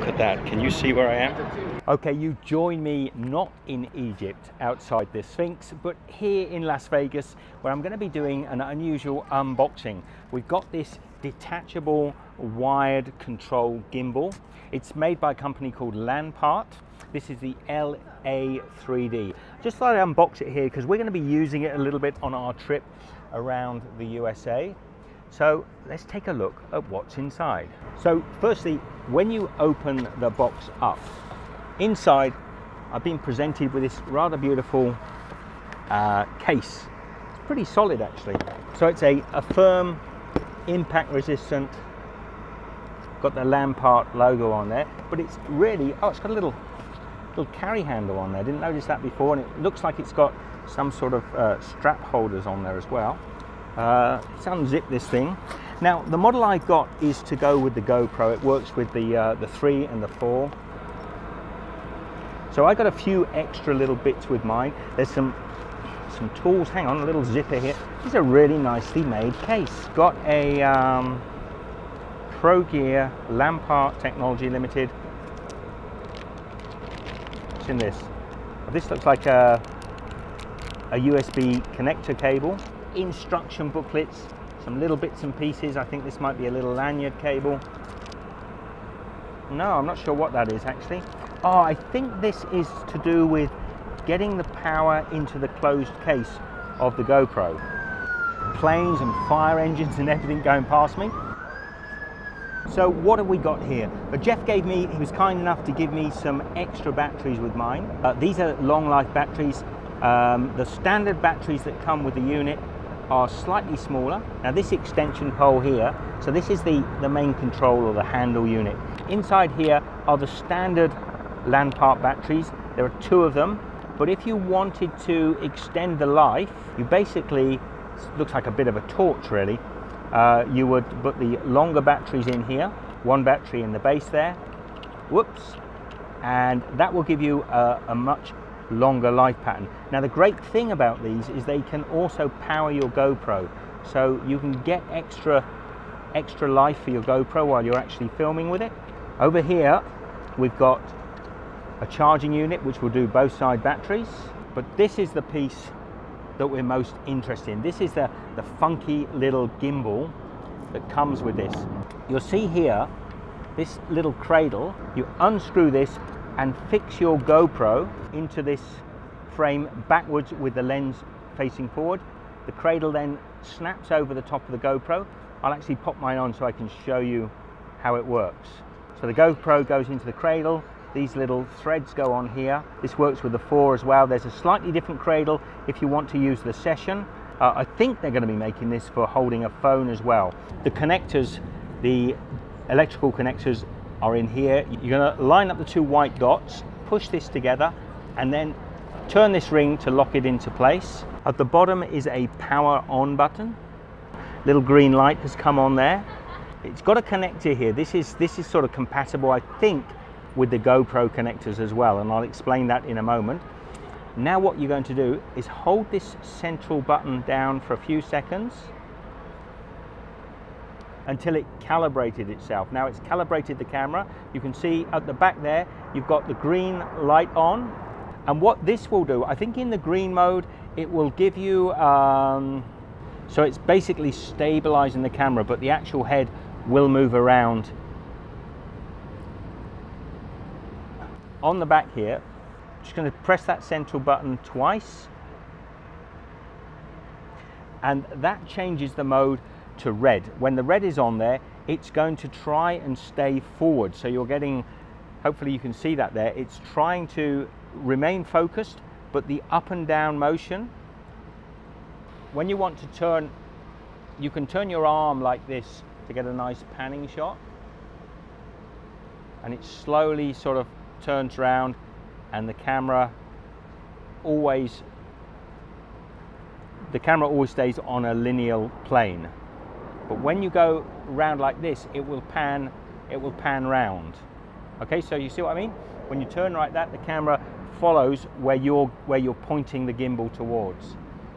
at that. Can you see where I am? Okay, you join me not in Egypt outside the Sphinx, but here in Las Vegas, where I'm going to be doing an unusual unboxing. We've got this detachable wired control gimbal. It's made by a company called Lanparte. This is the LA3D. Just thought I'd unbox it here because we're going to be using it a little bit on our trip around the USA. So let's take a look at what's inside. So firstly, when you open the box up, inside I've been presented with this rather beautiful case. It's pretty solid actually. So it's a firm, impact resistant, got the Lanparte logo on there, but it's really, oh, it's got a little carry handle on there. Didn't notice that before, and it looks like it's got some sort of strap holders on there as well. Let's unzip this thing. Now the model I got is to go with the GoPro. It works with the 3 and the 4. So I got a few extra little bits with mine. There's some tools. Hang on, a little zipper here. This is a really nicely made case. Got a Pro Gear Lanparte Technology Limited. What's in this? This looks like a USB connector cable. Instruction booklets, some little bits and pieces. I think this might be a little lanyard cable. No, I'm not sure what that is actually. Oh, I think this is to do with getting the power into the closed case of the GoPro. Planes and fire engines and everything going past me. So what have we got here? Jeff he was kind enough to give me some extra batteries with mine. These are long life batteries. The standard batteries that come with the unit are slightly smaller. Now this extension pole here, so this is the main control or the handle unit. Inside here are the standard Lanparte batteries. There are 2 of them, but if you wanted to extend the life, you basically, looks like a bit of a torch really, you would put the longer batteries in here, 1 battery in the base there, whoops, and that will give you a much longer life pattern. Now the great thing about these is they can also power your GoPro, so you can get extra life for your GoPro while you're actually filming with it. Over here we've got a charging unit which will do both side batteries, but this is the piece that we're most interested in. This is the funky little gimbal that comes with this. You'll see here this little cradle. You unscrew this and fix your GoPro into this frame backwards with the lens facing forward. The cradle then snaps over the top of the GoPro. I'll actually pop mine on so I can show you how it works. So the GoPro goes into the cradle. These little threads go on here. This works with the 4 as well. There's a slightly different cradle if you want to use the Session. I think they're going to be making this for holding a phone as well. The connectors, the electrical connectors are in here. You're going to line up the 2 white dots, push this together, and then turn this ring to lock it into place. At the bottom is a power on button. Little green light has come on there. It's got a connector here. This is sort of compatible, I think, with the GoPro connectors as well, and I'll explain that in a moment. Now what you're going to do is hold this central button down for a few seconds until it calibrated itself. Now it's calibrated the camera. You can see at the back there you've got the green light on, and what this will do, I think in the green mode it will give you so it's basically stabilizing the camera, but the actual head will move around. On the back here, just going to press that central button twice, and that changes the mode to red. When the red is on there, it's going to try and stay forward. So you're getting, hopefully you can see that there, it's trying to remain focused, but the up and down motion, when you want to turn, you can turn your arm like this to get a nice panning shot, and it slowly sort of turns around, and the camera always stays on a linear plane. But when you go round like this, it will pan round. Okay, so you see what I mean? When you turn like that, the camera follows where you're pointing the gimbal towards,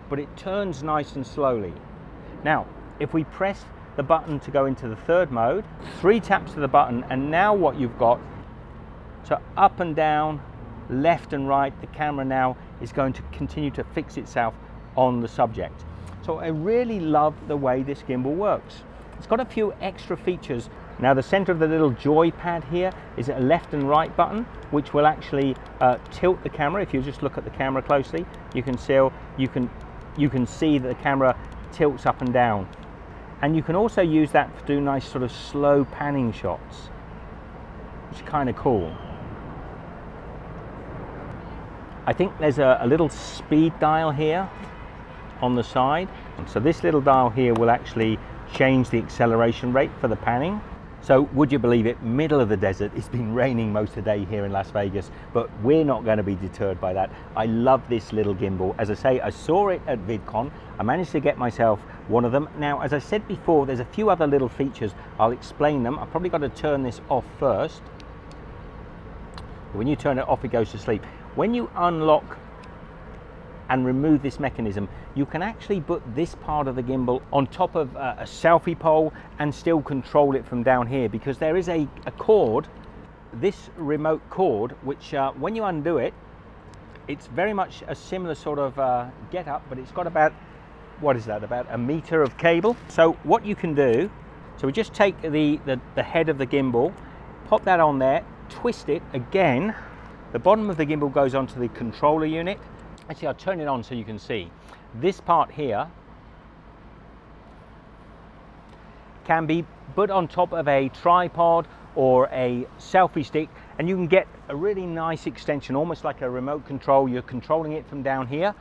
but it turns nice and slowly. Now if we press the button to go into the 3rd mode, 3 taps of the button, and now what you've got So up and down, left and right, the camera now is going to continue to fix itself on the subject. So I really love the way this gimbal works. It's got a few extra features. Now the center of the little joypad here is a left and right button, which will actually tilt the camera. If you just look at the camera closely, you can see that the camera tilts up and down. And you can also use that to do nice sort of slow panning shots, which is kind of cool. I think there's a little speed dial here on the side. So this little dial here will actually change the acceleration rate for the panning. So would you believe it, middle of the desert, it's been raining most of the day here in Las Vegas, but we're not going to be deterred by that. I love this little gimbal. As I say, I saw it at Vidcon. I managed to get myself one of them. Now, as I said before, there's a few other little features. I'll explain them. I've probably got to turn this off first. When you turn it off, it goes to sleep. When you unlock and remove this mechanism, you can actually put this part of the gimbal on top of a selfie pole and still control it from down here, because there is a cord, this remote cord, which when you undo it, it's very much a similar sort of get up, but it's got about, what is that, about a meter of cable. So what you can do, so we just take the head of the gimbal, pop that on there, twist it again, the bottom of the gimbal goes onto the controller unit. Actually, I'll turn it on so you can see. This part here can be put on top of a tripod or a selfie stick, and you can get a really nice extension, almost like a remote control. You're controlling it from down here.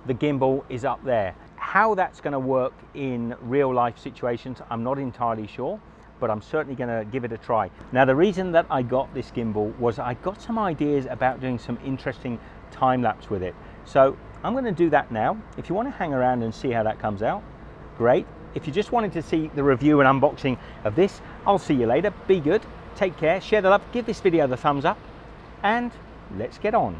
The gimbal is up there. How that's going to work in real life situations, I'm not entirely sure, but I'm certainly going to give it a try. Now, the reason that I got this gimbal was I got some ideas about doing some interesting time-lapse with it. So I'm going to do that now. If you want to hang around and see how that comes out, great. If you just wanted to see the review and unboxing of this, I'll see you later. Be good, take care, share the love, give this video the thumbs up, and let's get on.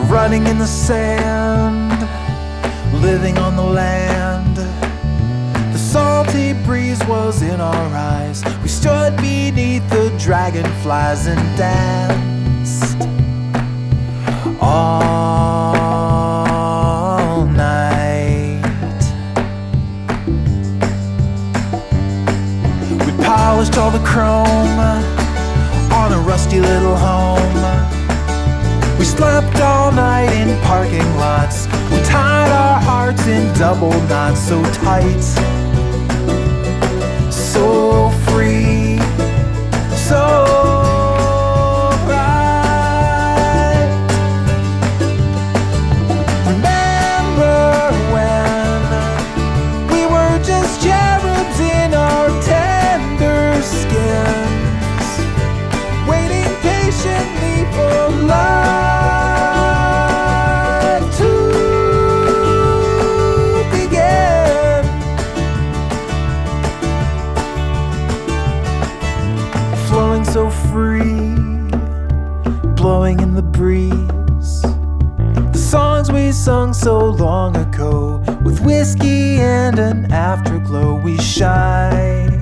Running in the sand, living on the land. The salty breeze was in our eyes. We stood beneath the dragonflies and danced all night. We polished all the chrome on a rusty little home. We slept all night in parking lots. We tied our hearts in double knots, so tight, so free, so bright. Remember when we were just cherubs in our tender skins, waiting patiently for love so free, blowing in the breeze. The songs we sung so long ago, with whiskey and an afterglow, we shine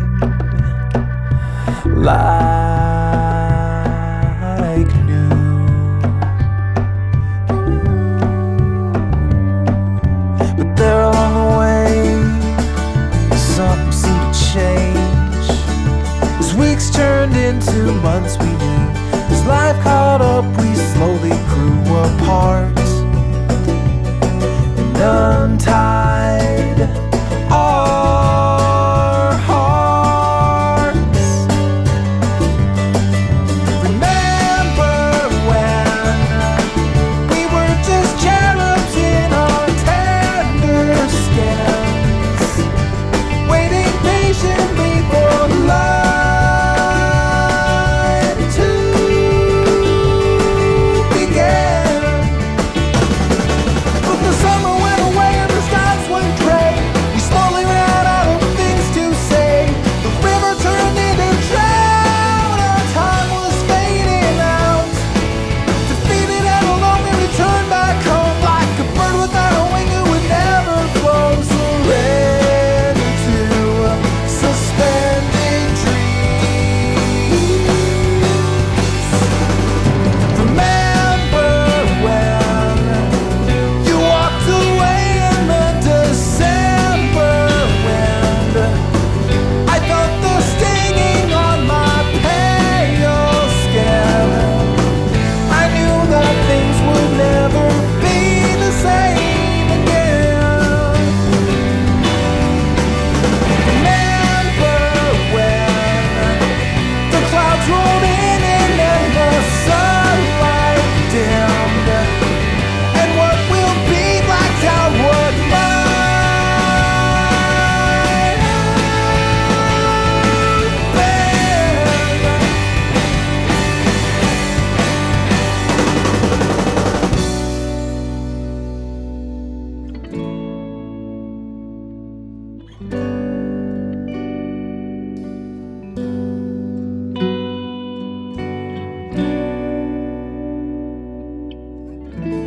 like new. But there along the way, something seemed to change. Weeks turned into months, we knew. As life caught up, we slowly grew apart and untied our hearts. you.